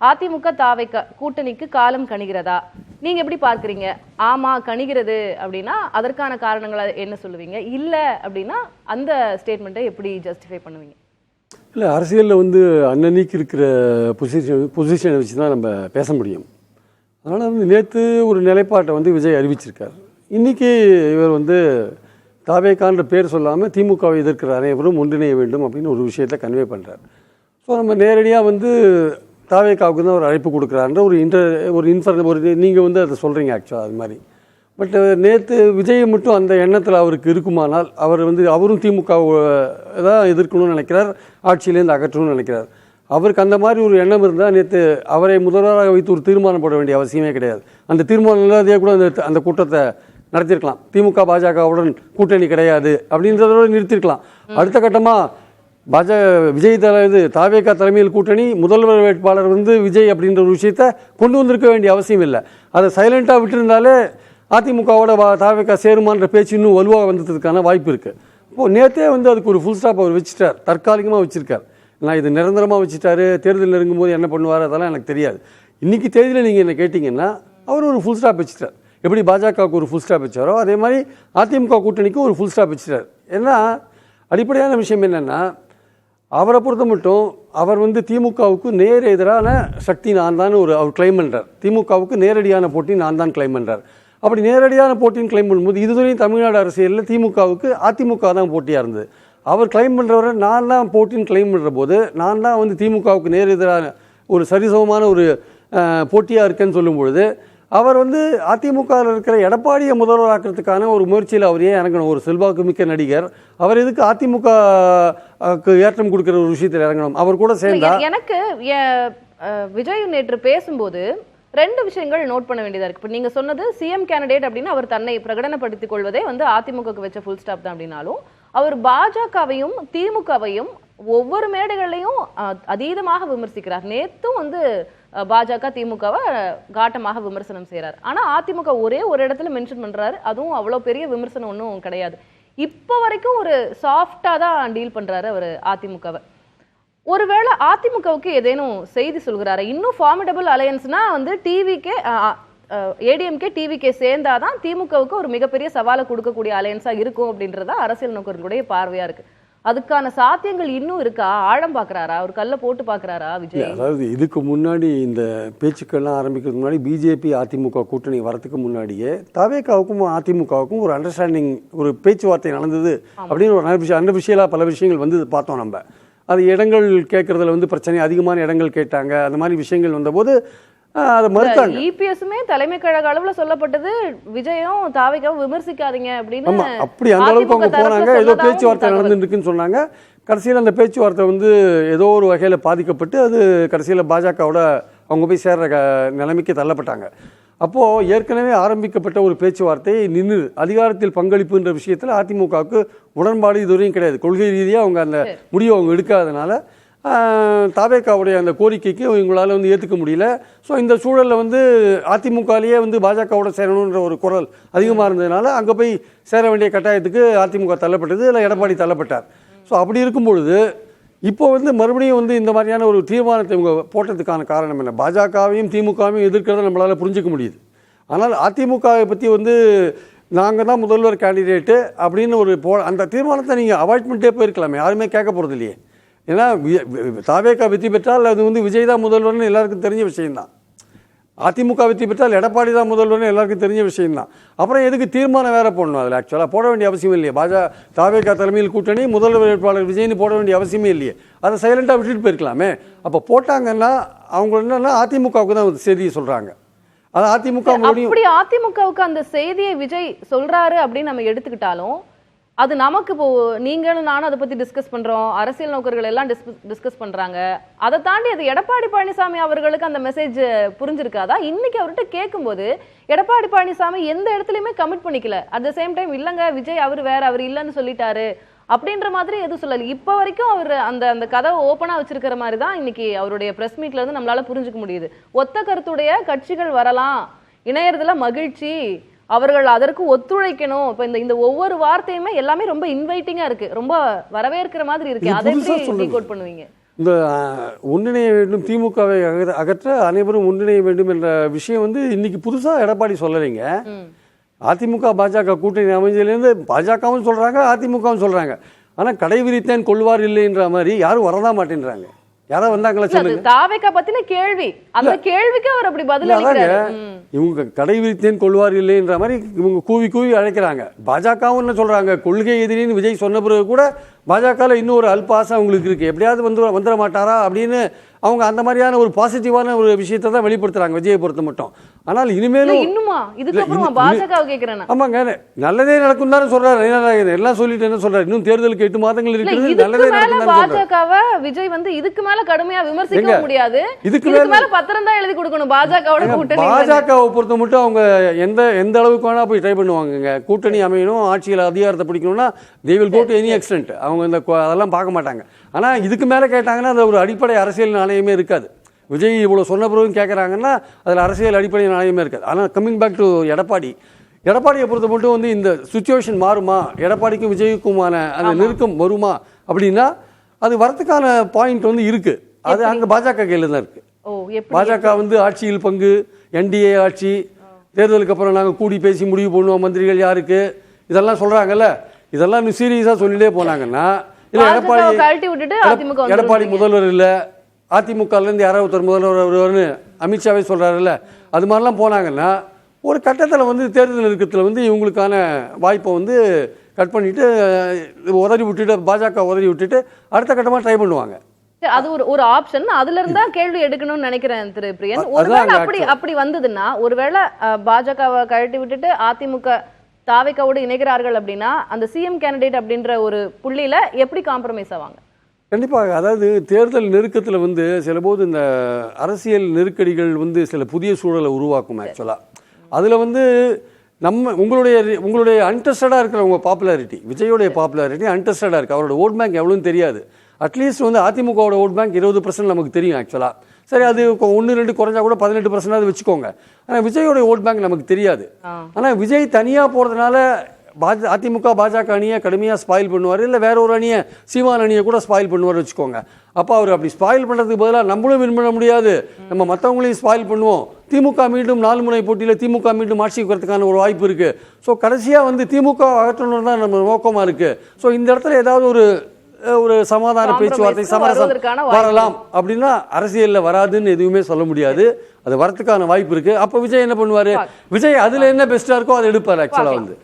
அதிமுக தாவைக்க கூட்டணிக்கு காலம் கணிகிறதா? நீங்க எப்படி பார்க்கறீங்க? ஆமா கணிகிறது அப்படின்னா அதற்கான காரணங்களை என்ன சொல்லுவீங்க? இல்ல அப்படின்னா அந்த ஸ்டேட்மெண்ட்டை எப்படி ஜஸ்டிஃபை பண்ணுவீங்க? இல்லை, அரசியலில் வந்து அன்னன்னைக்கு இருக்கிற பொசிஷனை வச்சு தான் நம்ம பேச முடியும். அதனால் வந்து நேற்று ஒரு நிலைப்பாட்டை வந்து விஜய் அறிவிச்சிருக்கார். இன்றைக்கி இவர் வந்து தாவேக்கான்ற பேர் சொல்லாமல் திமுகவை எதிர்க்கிற அனைவரும் ஒன்றிணைய வேண்டும் அப்படின்னு ஒரு விஷயத்தை கன்வே பண்ணுறார். ஸோ நம்ம நேரடியாக வந்து தாவேக்காவுக்கு தான் ஒரு அழைப்பு கொடுக்குறான்ற ஒரு நீங்கள் வந்து அதை சொல்கிறீங்க ஆக்சுவலாக அது மாதிரி. பட் நேற்று விஜய் மட்டும் அந்த எண்ணத்தில் அவருக்கு இருக்குமானால் அவர் வந்து அவரும் திமுகவை தான் எதிர்க்கணும்னு நினைக்கிறார், ஆட்சியிலேருந்து அகற்றணும்னு நினைக்கிறார். அவருக்கு அந்த மாதிரி ஒரு எண்ணம் இருந்தால் நேற்று அவரை முதல்வராக வைத்து ஒரு தீர்மானம் போட வேண்டிய அவசியமே கிடையாது. அந்த தீர்மானம் இல்லாதே கூட அந்த கூட்டத்தை நடத்தியிருக்கலாம். திமுக பாஜகவுடன் கூட்டணி கிடையாது அப்படின்றதோட நிறுத்திருக்கலாம். அடுத்த கட்டமாக விஜய் தாவேகா தலைமையில் கூட்டணி, முதல்வர் வேட்பாளர் வந்து விஜய் அப்படின்ற ஒரு விஷயத்தை கொண்டு வந்திருக்க வேண்டிய அவசியம் இல்லை. அதை சைலண்டாக விட்டுருந்தாலே அதிமுகவோட தாவேகா சேருமான்ற பேச்சு இன்னும் வலுவாக வந்ததுக்கான வாய்ப்பு இருக்குது. இப்போது நேற்றே வந்து அதுக்கு ஒரு ஃபுல் ஸ்டாப் அவர் வச்சுட்டார், தற்காலிகமாக வச்சுருக்கார். நான் இது நிரந்தரமாக வச்சுட்டாரு, தேர்தல் நெருங்கும்போது என்ன பண்ணுவார் அதெல்லாம் எனக்கு தெரியாது. இன்றைக்கி தேதியில் நீங்கள் என்ன கேட்டிங்கன்னா அவர் ஒரு ஃபுல் ஸ்டாப் வச்சுட்டார். எப்படி பாஜகவுக்கு ஒரு ஃபுல் ஸ்டாப் வச்சாரோ அதே மாதிரி அதிமுக கூட்டணிக்கும் ஒரு ஃபுல் ஸ்டாப் வச்சுட்டார். ஏன்னா அடிப்படையான விஷயம் என்னென்னா, அவரை பொறுத்த மட்டும் அவர் வந்து திமுகவுக்கு நேர் எதிரான சக்தி நான் தான் அவர் கிளைம் பண்ணுறார். திமுகவுக்கு நேரடியான போட்டி நான் தான் கிளைம் பண்ணுறார். அப்படி நேரடியான போட்டின்னு கிளைம் பண்ணும்போது இதுவரையும் தமிழ்நாடு அரசியலில் திமுகவுக்கு அதிமுக தான் போட்டியாக இருந்தது. அவர் கிளைம் பண்ணுறவரை நான் தான் போட்டின்னு கிளைம் பண்ணுற போது நான் தான் வந்து திமுகவுக்கு நேர் எதிரான ஒரு சரிசமமான ஒரு போட்டியாக இருக்கேன்னு சொல்லும்பொழுது அவர் வந்து அதிமுகவில் இருக்கிற எடப்பாடியை முதல்வராக்கிறதுக்கான ஒரு முயற்சியில் அவர் ஏன் இறங்கணும்? ஒரு செல்வாக்கு மிக்க நடிகர் அவர் எதுக்கு அதிமுகவுக்கு ஏற்றம் கொடுக்குற ஒரு விஷயத்தில் இறங்கணும்? அவர் கூட சேர்ந்தா எனக்கு விஜய் நேற்று பேசும்போது ரெண்டு விஷயங்கள் நோட் பண்ண வேண்டியதா இருக்கு. இப்போ நீங்க சொன்னது சிஎம் கேண்டிடேட் அப்படின்னு அவர் தன்னை பிரகடனப்படுத்திக் கொள்வதே வந்து அதிமுகவுக்கு வச்ச ஃபுல் ஸ்டாப் தான் அப்படின்னாலும் அவர் பாஜகவையும் திமுகவையும் ஒவ்வொரு மேடைகளையும் அதீதமாக விமர்சிக்கிறார். நேத்தும் வந்து பாஜக திமுகவை காட்டமாக விமர்சனம் செய்யறாரு. ஆனா அதிமுக ஒரே ஒரு இடத்துல மென்ஷன் பண்றாரு, அதுவும் அவ்வளவு பெரிய விமர்சனம் ஒன்றும் கிடையாது. இப்ப வரைக்கும் ஒரு சாஃப்டா தான் டீல் பண்றாரு அவர் அதிமுகவை. ஒருவேளை அதிமுகவுக்கு ஏதேனும் செய்தி சொல்கிறாரு, இன்னும் ஃபார்மிடபிள் அலையன்ஸ்னா வந்து டிவிக்கே ஏடிஎம்கே டிவிக்கே சேர்ந்தாதான் திமுகவுக்கு ஒரு மிகப்பெரிய சவாலை கொடுக்கக்கூடிய அலையன்ஸா இருக்கும் அப்படின்றதா அரசியல் நோக்கர்களுடைய பார்வையா இருக்கு. அதுக்கான சாத்தியங்கள் இன்னும் இருக்கா? ஆழம் பாக்குறாரா? ஒரு கல்ல போட்டு பாக்குறாரா விஜய்? அதாவது இதுக்கு முன்னாடி இந்த பேச்சுக்கள்லாம் ஆரம்பிக்கிறதுக்கு முன்னாடி பிஜேபி அதிமுக கூட்டணி வரதுக்கு முன்னாடியே தாவேகாவுக்கும் அதிமுகவுக்கும் ஒரு அண்டர்ஸ்டாண்டிங், ஒரு பேச்சுவார்த்தை நடந்தது அப்படின்னு ஒரு அன்அபிஷியலாக பல விஷயங்கள் வந்து பார்த்தோம். நம்ம அது இடங்கள் கேட்கறதுல வந்து பிரச்சனை, அதிகமான இடங்கள் கேட்டாங்க, அந்த மாதிரி விஷயங்கள் வந்தபோது அதை மறுத்தாங்க. இபிஎஸ்மே தலைமை கழக அளவுல சொல்லப்பட்டது விஜயும் தாவேகாவும் விமர்சிக்காதீங்க அப்படின்னு. அப்படி அந்த அளவுக்கு அவங்க போனாங்க. ஏதோ பேச்சுவார்த்தை நடந்துருக்குன்னு சொன்னாங்க. கடைசியில் அந்த பேச்சுவார்த்தை வந்து ஏதோ ஒரு வகையில் பாதிக்கப்பட்டு அது கடைசியில் பாஜகவோட அவங்க போய் சேர்ற நிலைமைக்கு தள்ளப்பட்டாங்க. அப்போது ஏற்கனவே ஆரம்பிக்கப்பட்ட ஒரு பேச்சுவார்த்தை நின்று அதிகாரத்தில் பங்களிப்புன்ற விஷயத்தில் அதிமுகவுக்கு உடன்பாடு இதுவரையும் கிடையாது. கொள்கை ரீதியாக அவங்க அந்த முடிவை அவங்க எடுக்காதனால தாவேகாவுடைய அந்த கோரிக்கைக்கு இவங்களால் வந்து ஏற்றுக்க முடியல. ஸோ இந்த சூழலில் வந்து அதிமுகலேயே வந்து பாஜகவோட சேரணுன்ற ஒரு குரல் அதிகமாக இருந்ததுனால அங்கே போய் சேர வேண்டிய கட்டாயத்துக்கு அதிமுக தள்ளப்பட்டது, இல்லை எடப்பாடி தள்ளப்பட்டார். ஸோ அப்படி இருக்கும்பொழுது இப்போ வந்து மறுபடியும் வந்து இந்த மாதிரியான ஒரு தீர்மானத்தை இவங்க போட்டதுக்கான காரணம் என்ன? பாஜகவையும் திமுகவையும் எதிர்க்கிறத நம்மளால் புரிஞ்சிக்க முடியுது. ஆனால் அதிமுகவை பற்றி வந்து நாங்கள் தான் முதல்வர் கேண்டிடேட்டு அப்படின்னு ஒரு அந்த தீர்மானத்தை நீங்கள் அவாய்ட் பண்ணிட்டே போயிருக்கலாமே, யாருமே கேட்க போகிறது இல்லையே. ஏன்னா தாவேகா வெற்றி பெற்றால் அது வந்து விஜய் தான் முதல்வர்னு எல்லாருக்கும் தெரிஞ்ச விஷயம்தான். அதிமுக வெற்றி பெற்றால் எடப்பாடி தான் முதல்வர்னு எல்லாருக்கும் தெரிஞ்ச விஷயம்தான். அப்புறம் எதுக்கு தீர்மானம் வேற போடணும்? அதில் ஆக்சுவலாக போட வேண்டிய அவசியம் இல்லையே. தாவேகா தலைமையில் கூட்டணி, முதல்வர் வேட்பாளர் விஜய்னு போட வேண்டிய அவசியமே இல்லையே. அதை சைலண்டாக விட்டுட்டு போயிருக்கலாமே. அப்போ போட்டாங்கன்னா அவங்க என்னன்னா அதிமுகவுக்கு தான் செய்தியை சொல்கிறாங்க. அது அதிமுக அப்படி அதிமுகவுக்கு அந்த செய்தியை விஜய் சொல்றாரு அப்படின்னு நம்ம எடுத்துக்கிட்டாலும் அது நமக்கு இப்போ நீங்களும் நானும் அதை பத்தி டிஸ்கஸ் பண்றோம், அரசியல் நோக்கர்கள் எல்லாம் டிஸ்கஸ் பண்றாங்க. அதை தாண்டி அது எடப்பாடி பழனிசாமி அவர்களுக்கு அந்த மெசேஜ் புரிஞ்சிருக்காதா? இன்னைக்கு அவர்கிட்ட கேட்கும்போது எடப்பாடி பழனிசாமி எந்த இடத்துலயுமே கமிட் பண்ணிக்கல. அட் த சேம் டைம் இல்லங்க விஜய் அவர் வேற, அவர் இல்லைன்னு சொல்லிட்டாரு அப்படின்ற மாதிரி எதுவும் சொல்லல. இப்ப வரைக்கும் அவர் அந்த அந்த கதவை ஓப்பனா வச்சிருக்கிற மாதிரி தான் இன்னைக்கு அவருடைய பிரஸ் மீட்ல இருந்து நம்மளால புரிஞ்சுக்க முடியுது. ஒத்த கருத்துடைய கட்சிகள் வரலாம், இணையறதுல மகிழ்ச்சி, அவர்கள் அதற்கு ஒத்துழைக்கணும். இப்ப இந்த ஒவ்வொரு வார்த்தையுமே எல்லாமே ரொம்ப இன்வைட்டிங்கா இருக்கு, ரொம்ப வரவேற்கிற மாதிரி இருக்கு. அதை எப்படி டீகோட் பண்ணுவீங்க? இந்த ஒன்றிணைய வேண்டும், திமுகவை அகற்ற அனைவரும் ஒன்றிணைய வேண்டும் என்ற விஷயம் வந்து இன்னைக்கு புதுசாக எடப்பாடி சொல்லலைங்க. அதிமுக பாஜக கூட்டணி அமைஞ்சதுலேருந்து பாஜகவும் சொல்கிறாங்க, அதிமுகவும் சொல்கிறாங்க. ஆனால் கடை விரித்தேன் கொள்வார் இல்லைன்ற மாதிரி யாரும் வரதான் மாட்டேன்றாங்க. யாராவது வந்தாங்களா சொல்லுங்க. தாவேக்கா பத்தின கேள்வி, அந்த கேள்விக்கு அவர் அப்படி பதில் அளிக்கிறாரு. இவங்க கடை விரித்தேன் கொள்வார் இல்லைன்ற மாதிரி இவங்க கூவி கூவி அழைக்கிறாங்க. பாஜகவும் என்ன சொல்றாங்க, கொள்கை எதிரின்னு விஜய் சொன்ன பிறகு கூட பாஜகவில் இன்னும் ஒரு அல்ப ஆசை அவங்களுக்கு இருக்கு, எப்படியாவது வந்துட மாட்டாரா அப்படின்னு அவங்க அந்த மாதிரியான ஒரு பாசிட்டிவான ஒரு விஷயத்தை தான் வெளிப்படுத்துறாங்க விஜயை பொறுத்த மட்டும். ஆனால் இனிமேலும் ஆமாங்க நல்லதே நடக்கும் தானே சொல்றாரு. எல்லாம் சொல்லிட்டு என்ன சொல்றாரு, இன்னும் தேர்தலுக்கு 8 மாதங்கள் இருக்குது, நல்லதே நடக்கும். பாஜகவை விஜய் வந்து இதுக்கு மேல கடுமையா விமர்சிக்க முடியாது, இதுக்கு மேல பத்திரம் தான் எழுதி கொடுக்கணும் பாஜகவோட கூட்டணி. பாஜகவை பொறுத்த மட்டும் அவங்க எந்த அளவுக்கு வேணா போய் ட்ரை பண்ணுவாங்க. கூட்டணி அமையணும், ஆட்சியில் அதிகாரத்தை பிடிக்கணும்னா they will go to any extent. அவங்க அதெல்லாம் பார்க்க மாட்டாங்க. ஆனால் இதுக்கு மேலே கேட்டாங்கன்னா அது ஒரு அடிப்படை அரசியல் நாணயமே இருக்காது. விஜய் இவ்வளோ சொன்ன பிறகு கேட்குறாங்கன்னா அதில் அரசியல் அடிப்படை நாணயமே இருக்காது. ஆனால் கம்மிங் பேக் டு எடப்பாடியை பொறுத்த மட்டும் வந்து இந்த சுச்சுவேஷன் மாறுமா, எடப்பாடிக்கும் விஜய்க்குமான அந்த நெருக்கம் வருமா அப்படின்னா அது வரத்துக்கான பாயிண்ட் வந்து இருக்கு. அது அங்கே பாஜக கையில் தான் இருக்கு. பாஜக வந்து ஆட்சியில் பங்கு, என்டிஏ ஆட்சி, தேர்தலுக்கு அப்புறம் நாங்கள் கூடி பேசி முடிவு பண்ணுவோம் மந்திரிகள் யாருக்கு, இதெல்லாம் சொல்கிறாங்கல்ல. இதெல்லாம் இன்னும் சீரியஸாக சொல்லிட்டே போனாங்கன்னா இல்லை எடப்பாடி முதல்வர் இல்லை, அதிமுகலேருந்து யாராவது ஒருத்தர் முதல்வர் வருவார்னு அமித்ஷாவே சொல்கிறாருல்ல, அது மாதிரிலாம் போனாங்கன்னா ஒரு கட்டத்தில் வந்து தேர்தல் நெருக்கத்தில் வந்து இவங்களுக்கான வாய்ப்பை வந்து கட் பண்ணிவிட்டு உதறி விட்டுட்டு பாஜக உதறி விட்டுட்டு அடுத்த கட்டமாக ட்ரை பண்ணுவாங்க. அது ஒரு ஆப்ஷன். அதுல இருந்தா கேள்வி எடுக்கணும்னு நினைக்கிறேன் திரு பிரியன். ஒருவேளை அப்படி வந்ததுன்னா, ஒருவேளை பாஜகவை கழட்டி விட்டுட்டு அதிமுக தாவேக்காவோடு இணைகிறார்கள் அப்படின்னா அந்த சிஎம் கேண்டிடேட் அப்படின்ற ஒரு புள்ளியில எப்படி காம்ப்ரமைஸ் ஆவாங்க? கண்டிப்பாக. அதாவது தேர்தல் நெருக்கத்தில் வந்து சில போது இந்த அரசியல் நெருக்கடிகள் வந்து சில புதிய சூழலை உருவாக்கும். ஆக்சுவலாக அதில் வந்து உங்களுடைய அன்டெஸ்டடாக இருக்கிற உங்கள் பாப்புலாரிட்டி, விஜயோடைய பாப்புலாரிட்டி அன்டெஸ்டடாக இருக்குது. அவரோட ஓட் பேங்க் எவ்வளோன்னு தெரியாது. அட்லீஸ்ட் வந்து அதிமுகவோட ஓட் பேங்க் 20% நமக்கு தெரியும் ஆக்சுவலாக. சரி, அது 1-2 குறைஞ்சா கூட 18% வச்சுக்கோங்க. ஆனால் விஜயோட ஓட் பேங்க் நமக்கு தெரியாது. ஆனால் விஜய் தனியாக போகிறதுனால அதிமுக பாஜக அணியை கடுமையாக ஸ்பாயில் பண்ணுவார், இல்லை வேற ஒரு அணியை சீமான் அணியை கூட ஸ்பாயில் பண்ணுவார் வச்சுக்கோங்க. அப்போ அவர் அப்படி ஸ்பாயில் பண்ணுறதுக்கு பதிலாக நம்மளும் வின் பண்ண முடியாது, நம்ம மற்றவங்களையும் ஸ்பாயில் பண்ணுவோம். திமுக மீண்டும் 4 முனை போட்டியில் திமுக மீண்டும் ஆட்சிக்கு வரதுக்கான ஒரு வாய்ப்பு இருக்குது. ஸோ கடைசியாக வந்து திமுக அகற்றணும் தான் நம்ம நோக்கமாக இருக்குது. ஸோ இந்த இடத்துல ஏதாவது ஒரு சமாதான பேச்சுவார்த்தை சமரசம் வரலாம் அப்படின்னா அரசியலில் வராதுன்னு எதுவுமே சொல்ல முடியாது. அது வரத்துக்கான வாய்ப்பு இருக்கு. அப்போ விஜய் என்ன பண்ணுவாரு, விஜய் அதுல என்ன பெஸ்டா இருக்கோ அதை எடுப்பார் ஆக்சுவலா வந்து.